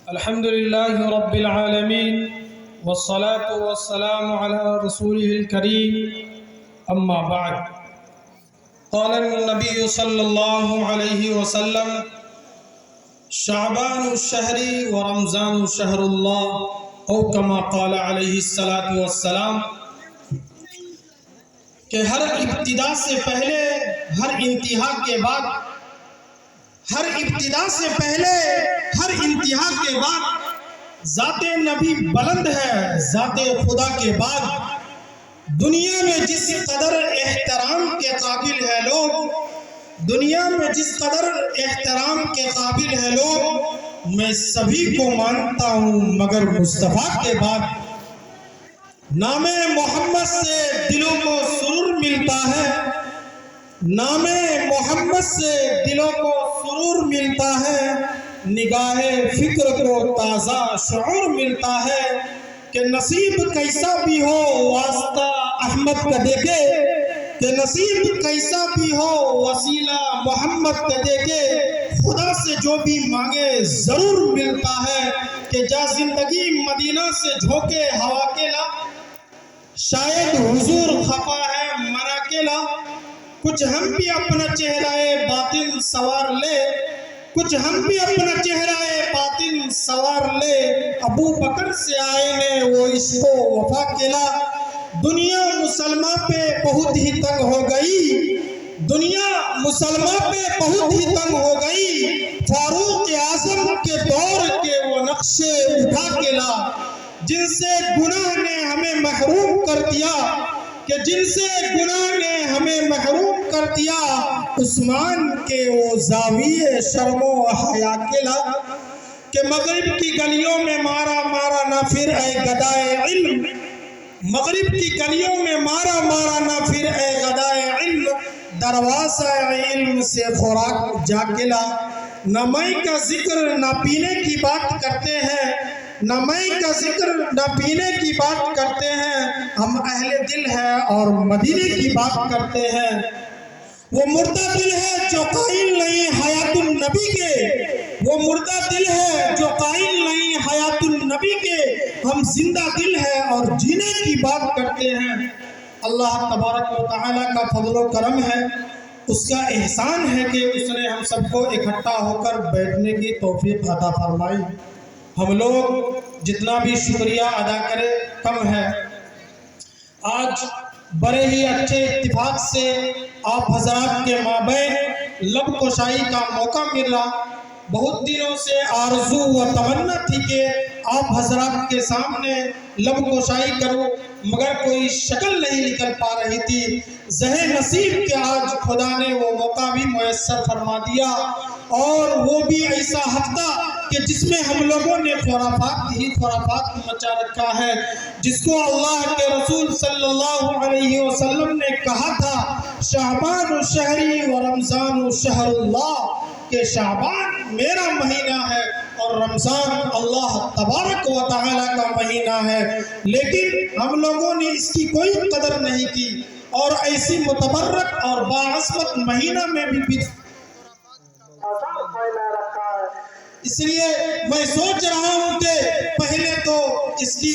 الحمد لله رب العالمين والصلاة والسلام على رسوله الكريم أما بعد قال النبي صلى الله عليه وسلم شعبان الشهر ورمضان شهر الله أو كما قال عليه الصلاة والسلام کہ ہر ابتدا سے پہلے ہر انتہا کے بعد ہر ابتدا سے پہلے ہر انتہا کے بعد ذات نبی بلند ہے، ذات خدا کے بعد دنیا میں جس قدر احترام کے قابل ہے لوگ دنیا میں جس قدر احترام کے قابل ہے لوگ میں سبھی کو مانتا ہوں مگر مصطفیٰ کے بعد نام محمد سے دلوں کو سرور ملتا ہے، نام محمد سے دلوں کو سرور ملتا ہے، نگاہ فکر کو تازہ شعور ملتا ہے کہ نصیب کیسا بھی ہو واسطہ احمد کا دیکھے، کہ نصیب کیسا بھی ہو وسیلہ محمد کا دیکھے، خدا سے جو بھی مانگے ضرور ملتا ہے کہ جا زندگی مدینہ سے جھونکے ہوا کے لا، شاید حضور خفا ہے مرا کے لا، کچھ ہم بھی اپنا چہرہ باطن سوار لے، کچھ ہم بھی اپنا چہرہ باطن سوار لے، ابو بکر سے آئے نے وہ اس کو وفا کلا، دنیا مسلمہ پہ بہت ہی تنگ ہو گئی، دنیا مسلمہ پہ بہت ہی تنگ ہو گئی، فاروق اعظم کے دور کے وہ نقشے اٹھا کے لا، جن سے گناہ نے ہمیں محروم کر دیا، کہ جن سے گناہ نے ہمیں محروم کر دیا، عثمان کے وہ زاویے شرم و حیا کے لا، کہ مغرب کی گلیوں میں مارا مارا نہ پھر اے گدائے علم، مغرب کی گلیوں میں مارا مارا نہ پھر اے گدائے علم، دروازہ علم سے خوراک جا کے لا، نہ مئی کا ذکر نہ پینے کی بات کرتے ہیں، نہ مئی کا ذکر نہ پینے کی بات کرتے ہیں، ہم اہل دل ہیں اور مدینے کی بات کرتے ہیں، وہ مردہ دل ہے جو قائل نہیں حیات النبی کے، وہ مردہ دل ہے جو قائل نہیں حیات النبی کے، ہم زندہ دل ہے اور جینے کی بات کرتے ہیں۔ اللہ تبارک و تعالیٰ کا فضل و کرم ہے، اس کا احسان ہے کہ اس نے ہم سب کو اکٹھا ہو کر بیٹھنے کی توفیق عطا فرمائی، ہم لوگ جتنا بھی شکریہ ادا کرے کم ہے۔ آج بڑے ہی اچھے اتفاق سے آپ حضرات کے مابین لب کشائی کا موقع ملا، بہت دنوں سے آرزو و تمنا تھی کہ آپ حضرات کے سامنے لب کشائی کروں مگر کوئی شکل نہیں نکل پا رہی تھی، زہ نصیب کہ آج خدا نے وہ موقع بھی میسر فرما دیا، اور وہ بھی ایسا ہفتہ کہ جس میں ہم لوگوں نے خرافات ہی خرافات مچا رکھا ہے، جس کو اللہ کے رسول صلی اللہ علیہ وسلم نے کہا تھا شعبان الشہری و رمضان شہر اللہ، کہ شعبان میرا مہینہ ہے اور رمضان اللہ تبارک و تعالیٰ کا مہینہ ہے، لیکن ہم لوگوں نے اس کی کوئی قدر نہیں کی، اور ایسی متبرک اور باعظمت مہینہ میں بھی اس لیے میں سوچ رہا ہوں کہ پہلے تو اس کی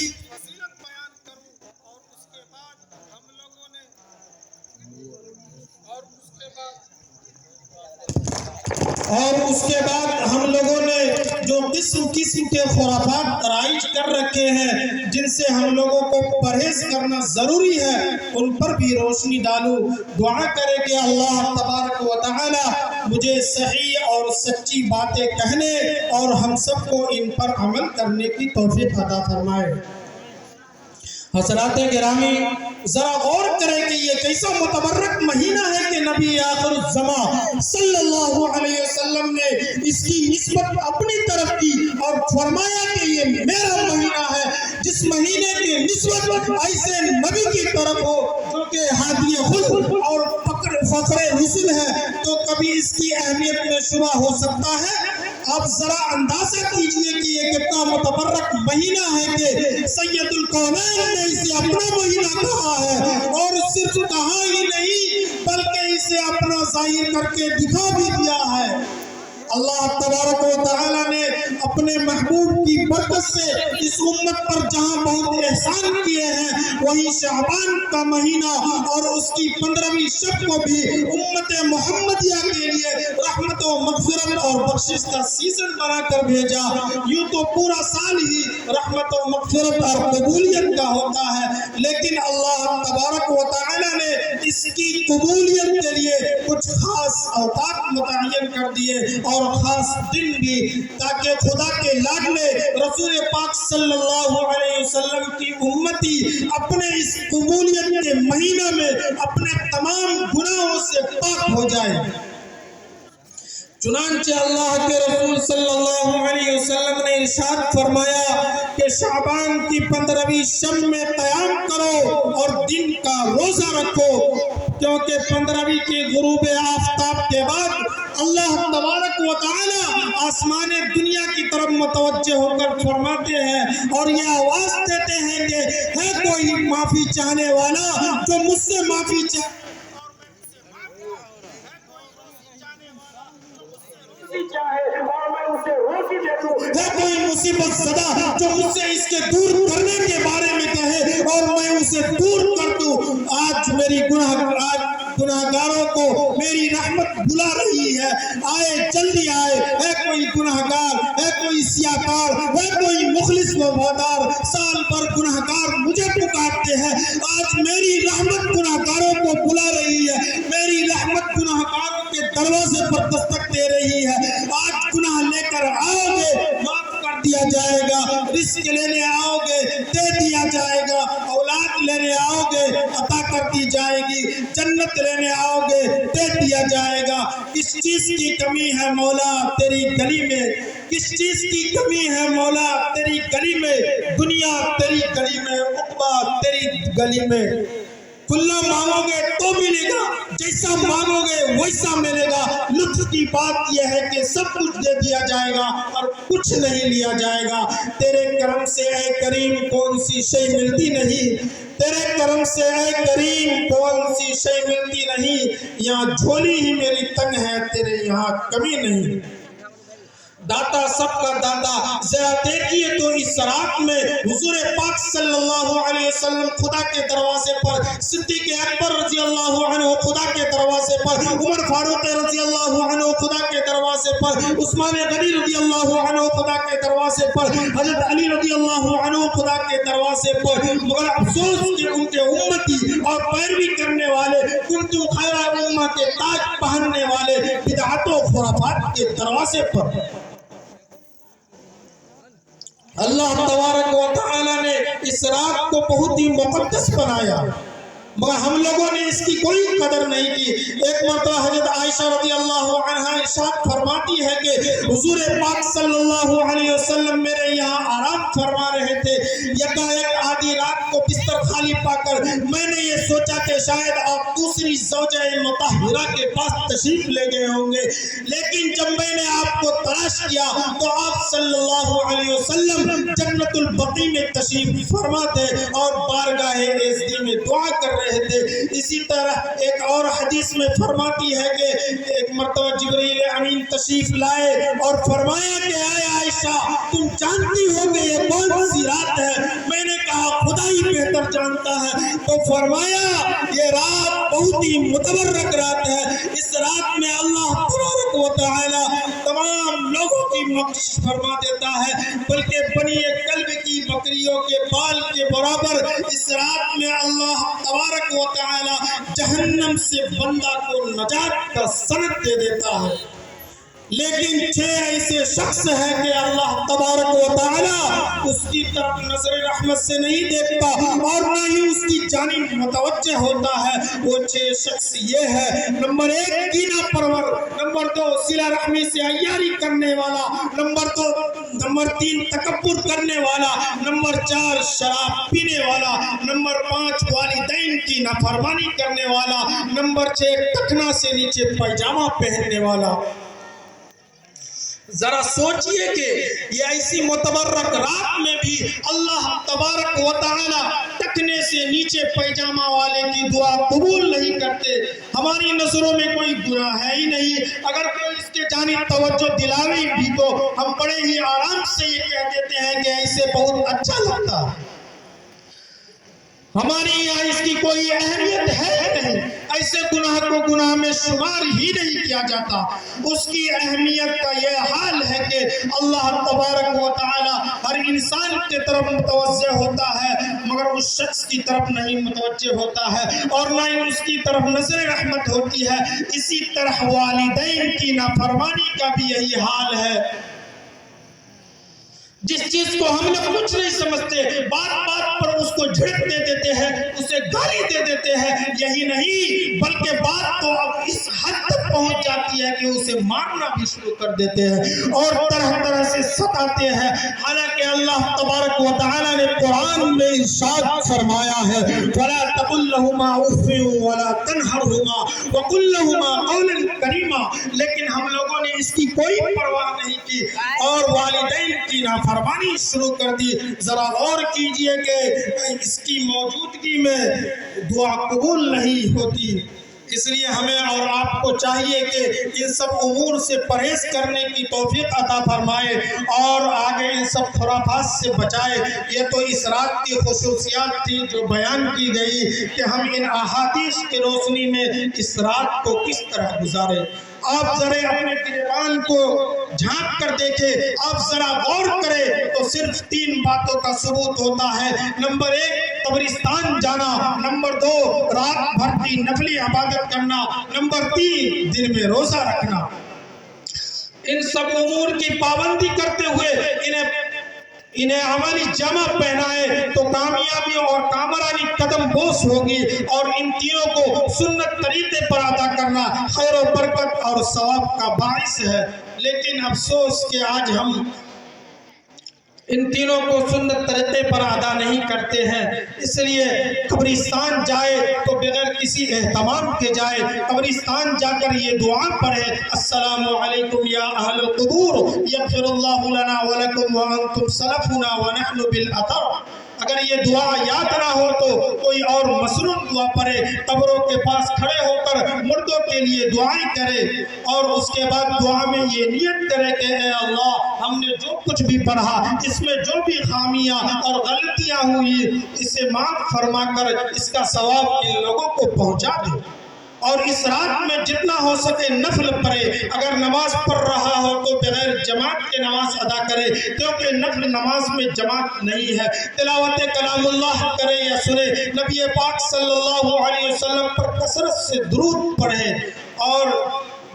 اور اس کے بعد ہم لوگوں نے جو قسم قسم کے خرافات رائج کر رکھے ہیں جن سے ہم لوگوں کو پرہیز کرنا ضروری ہے، ان پر بھی روشنی ڈالوں، دعا کرے کہ اللہ تبارک و تعالی مجھے صحیح اور سچی باتیں کہنے اور ہم سب کو ان پر عمل کرنے کی توفیق عطا فرمائے۔ حضرات گرامی ذرا غور کریں کہ یہ کیسا متبرک مہینہ ہے کہ نبی آخر الزمان صلی اللہ علیہ وسلم نے اس کی نسبت اپنی طرف کی اور فرمایا کہ یہ میرا مہینہ ہے، جس مہینے کی نسبت ایسے نبی کی طرف ہو جو کہ ہادی خود اور فخر رسل ہے تو کبھی اس کی اہمیت میں شبہ ہو سکتا ہے؟ آپ ذرا اندازہ کیجئے کہ یہ کتنا متبرک مہینہ ہے کہ سید القونین نے اسے اپنا مہینہ کہا ہے، اور صرف کہا ہی نہیں بلکہ اسے اپنا ظاہر کر کے دکھا بھی دیا ہے۔ اللہ تبارک و تعالی نے اپنے محبوب کی برکت سے اس امت پر جہاں بہت احسان کیے ہیں، وہیں شعبان کا مہینہ اور اس کی 15ویں شب کو بھی امت محمدیہ کے لیے رحمت و مغفرت اور بخشش کا سیزن بنا کر بھیجا۔ یوں تو پورا سال ہی رحمت و مغفرت اور قبولیت کا ہوتا ہے، لیکن اللہ تبارک و تعالی نے اس کی قبولیت کے لیے کچھ خاص اوقات متعین کر دیے اور خاص دن بھی، تاکہ خدا کے لاڈلے رسول پاک صلی اللہ علیہ وسلم کی امتی اپنے اس قبولیت کے مہینہ میں اپنے تمام گناہوں سے پاک ہو جائے۔ چنانچہ اللہ کے رسول صلی اللہ علیہ وسلم نے ارشاد فرمایا کہ شعبان کی 15ویں شب میں قیام کرو اور دن کا روزہ رکھو، کیونکہ 15ویں کے غروب آفتاب کے بعد اللہ تبارک و تعالی آسمان دنیا کی طرف متوجہ ہو کر فرماتے ہیں اور یہ آواز دیتے ہیں کہ ہے کوئی معافی چاہنے والا جو مجھ سے معافی چاہے اور میں اسے روزی دے دوں، ہے کوئی مصیبت زدہ جو مجھ سے اس کے دور کرنے کے بارے میں کہے اور میں اسے دور کر دوں۔ آج گناہگاروں کو میری رحمت بلا رہی ہے، آئے جلدی آئے۔ ہے کوئی گناہگار، ہے کوئی سیاکار، ہے کوئی مخلص وفادار، سال بھر گناہگار مجھے پکارتے ہیں، آج میری رحمت گناہگاروں کو بلا رہی ہے، میری رحمت گناہگاروں کے دروازے پر دستک دے رہی ہے۔ آج گناہ لے کر آؤ گے، معاف کر دیا جائے گا، رزق لینے آؤ گے، دے دیا جائے گا، اولاد لینے آؤ گے، عطا کر دی جائے گی، جنت لینے آؤ گے، دے دیا جائے گا۔ کس چیز کی کمی ہے مولا تیری گلی میں؟ کس چیز کی کمی ہے مولا تیری گلی میں؟ دنیا تیری گلی میں، عقبہ تیری گلی میں۔ کھلا مانگو گے تو ملے گا، جیسا مانگو گے ویسا ملے گا۔ لطف کی بات یہ ہے کہ سب کچھ دے دیا جائے گا اور کچھ نہیں لیا جائے گا۔ تیرے کرم سے اے کریم کون سی شے ملتی نہیں، تیرے کرم سے اے کریم کون سی شے ملتی نہیں، یہاں جھولی ہی میری تنگ ہے، تیرے یہاں کمی نہیں۔ داتا سب کا داتا، ذرا دیکھیے تو اس رات میں حضور پاک صلی اللہ علیہ وسلم خدا کے دروازے پر، صدیق اکبر رضی اللہ عنہ خدا کے دروازے پر، عمر فاروق رضی اللہ عنہ خدا کے دروازے پر، عثمان غنی رضی اللہ عنہ خدا کے دروازے پر، حضرت علی رضی اللہ عنہ خدا کے دروازے پر، مگر افسوس کہ ان کے امتی اور پیروی کرنے والے، کنتم خیر امہ کے تاج پہننے والے بدعت و خرافات کے دروازے پر۔ اللہ تبارک و تعالی نے اس رات کو بہت ہی مقدس بنایا، مگر ہم لوگوں نے اس کی کوئی قدر نہیں کی۔ ایک مرتبہ حضرت عائشہ رضی اللہ عنہا ارشاد فرماتی ہے کہ حضور پاک صلی اللہ علیہ وسلم میرے یہاں آرام فرما رہے تھے، یکایک آدھی رات کو بستر خالی پا کر میں نے یہ سوچا کہ شاید آپ دوسری زوجہ مطہرہ کے پاس تشریف لے گئے ہوں گے، لیکن جب میں نے آپ کو تلاش کیا تو آپ صلی اللہ علیہ وسلم جنت البقیع میں تشریف فرما تھے اور بارگاہ عزت میں دعا کر رہے تھے۔ اسی طرح ایک اور حدیث میں فرماتی ہے کہ ایک مرتبہ جبرائیل امین تشریف لائے اور فرمایا کہ اے عائشہ تم جانتی ہو کہ یہ کون سی رات ہے؟ میں نے کہا خدا ہی بہتر جانتا ہے، تو فرمایا یہ رات بہت ہی متبرک رات ہے، اس رات میں اللہ تبارک و تعالی تمام لوگوں کی بخشش فرما دیتا ہے، بلکہ بنی کلب کی بکریوں کے بال کے برابر اس رات میں اللہ تبارک و تعالی جہنم سے بندہ کو نجات کا سند دے دیتا ہے۔ لیکن 6 ایسے شخص ہیں کہ اللہ تبارک و تعالی اس کی طرف نظر رحمت سے نہیں دیکھتا اور نہ ہی اس کی جانب متوجہ ہوتا ہے۔ وہ 6 شخص یہ ہے: نمبر 1 کینہ پرور، نمبر 2 صلہ رحمی سے عیاری کرنے والا، نمبر 3 تکبر کرنے والا، نمبر 4 شراب پینے والا، نمبر 5 والدین کی نافرمانی کرنے والا، نمبر 6 ٹخنا سے نیچے پائجامہ پہننے والا۔ ذرا سوچئے کہ یہ ایسی متبرک رات میں بھی اللہ تبارک و تعالی ٹکنے سے نیچے پیجامہ والے کی دعا قبول نہیں کرتے۔ ہماری نظروں میں کوئی گناہ ہے ہی نہیں، اگر کوئی اس کے جانب توجہ دلاوی بھی تو ہم بڑے ہی آرام سے یہ کہہ دیتے ہیں کہ ایسے بہت اچھا لگتا ہے۔ ہماری یہاں اس کی کوئی اہمیت ہے ہی نہیں، ایسے گناہ کو گناہ میں شمار ہی نہیں کیا جاتا۔ اس کی اہمیت کا یہ حال ہے کہ اللہ تبارک و تعالی ہر انسان کی طرف متوجہ ہوتا ہے مگر اس شخص کی طرف نہیں متوجہ ہوتا ہے اور نہ ہی اس کی طرف نظر رحمت ہوتی ہے۔ اسی طرح والدین کی نافرمانی کا بھی یہی حال ہے۔ جس چیز کو ہم نے کچھ نہیں سمجھتے، بات بات پر اس کو جھڑک دے دیتے ہیں، اسے گالی دے دیتے ہیں، یہی نہیں بلکہ بات تو اب اس حد تک پہنچ جاتی ہے کہ اسے مارنا بھی شروع کر دیتے ہیں اور طرح طرح سے ستاتے ہیں۔ حالانکہ اللہ تبارک و تعالی نے قرآن میں ارشاد فرمایا ہے وَلَا تَقُلْ لَهُمَا أُفٍّ وَلَا تَنْهَرْهُمَا وَقُلْ لَهُمَا قَوْلًا كَرِيمًا، لیکن ہم لوگوں نے اس کی کوئی پرواہ نہیں کی اور والدین کی فرمانی شروع کر دی۔ ذرا غور کیجئے کہ اس کی موجودگی میں دعا قبول نہیں ہوتی۔ اس لیے ہمیں اور آپ کو چاہیے کہ ان سب امور سے پرہیز کرنے کی توفیق عطا فرمائے اور آگے ان سب خرافات سے بچائے۔ یہ تو اس رات کی خصوصیات تھی جو بیان کی گئی کہ ہم ان احادیث کی روشنی میں اس رات کو کس طرح گزارے۔ آپ ذرا اپنے گریبان کو جھانک کر دیکھیں، آپ ذرا غور کریں تو صرف 3 باتوں کا ثبوت ہوتا ہے۔ نمبر 1 قبرستان جانا، نمبر 2 رات بھر کی نفلی عبادت کرنا، نمبر 3 دن میں روزہ رکھنا۔ ان سب امور کی پابندی کرتے ہوئے انہیں عملی جامہ پہنائے تو کامیابی اور کامرانی قدم بوس ہوگی، اور ان تینوں کو سنت طریقے پر ادا کرنا خیر و برکت اور ثواب کا باعث ہے۔ لیکن افسوس کہ آج ہم ان تینوں کو سنت طریقے پر ادا نہیں کرتے ہیں، اس لیے قبرستان جائے تو بغیر کسی اہتمام کے جائے، قبرستان جا کر یہ دعا پڑھے السلام علیکم یا اہل القبور یغفر اللہ لنا ولکم وانتم سلفنا ونحن بالاثر۔ اگر یہ دعا یاد نہ ہو تو کوئی اور مسنون دعا پڑھے، قبروں کے پاس کھڑے ہو کر مردوں کے لیے دعائیں کرے اور اس کے بعد دعا میں یہ نیت کرے کہ اے اللہ ہم نے جو کچھ بھی پڑھا اس میں جو بھی خامیاں اور غلطیاں ہوئی اسے معاف فرما کر اس کا ثواب ان لوگوں کو پہنچا دے، اور اس رات میں جتنا ہو سکے نفل پڑھے۔ اگر نماز پڑھ رہا ہو تو بغیر جماعت کے نماز ادا کرے، کیونکہ نفل نماز میں جماعت نہیں ہے۔ تلاوت کلام اللہ کرے یا سنے، نبی پاک صلی اللہ علیہ وسلم پر کثرت سے درود پڑھے اور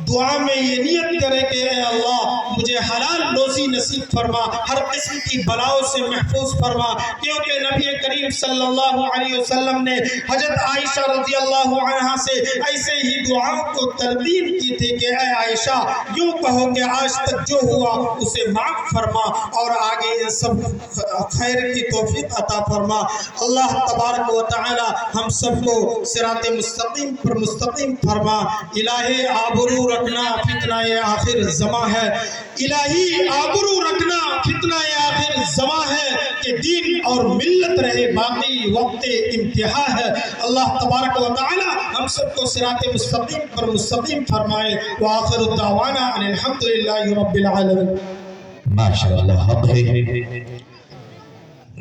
دعا میں یہ نیت کرے کہ اے اللہ مجھے حلال روزی نصیب فرما، ہر قسم کی بلاؤں سے محفوظ فرما، کیونکہ نبی کریم صلی اللہ علیہ وسلم نے حضرت عائشہ رضی اللہ عنہا سے ایسے ہی دعاؤں کو تلقین کی تھی کہ اے عائشہ یوں کہو کہ آج تک جو ہوا اسے معاف فرما اور آگے یہ سب خیر کی توفیق عطا فرما۔ اللہ تبارک و تعالی ہم سب کو صراط مستقیم پر مستقیم فرما۔ الہی آبرو رکھنا فتنہ آخر زمان ہے، الہی آبرو رکھنا فتنہ آخر زمان ہے کہ دین اور ملت رہے باقی وقت امتحا ہے۔ اللہ تبارک و تعالی ہم سب کو صراط مستقیم پر مستقیم فرمائے۔ وآخر دعوانا ان الحمدللہ رب العالمین۔ ماشاءاللہ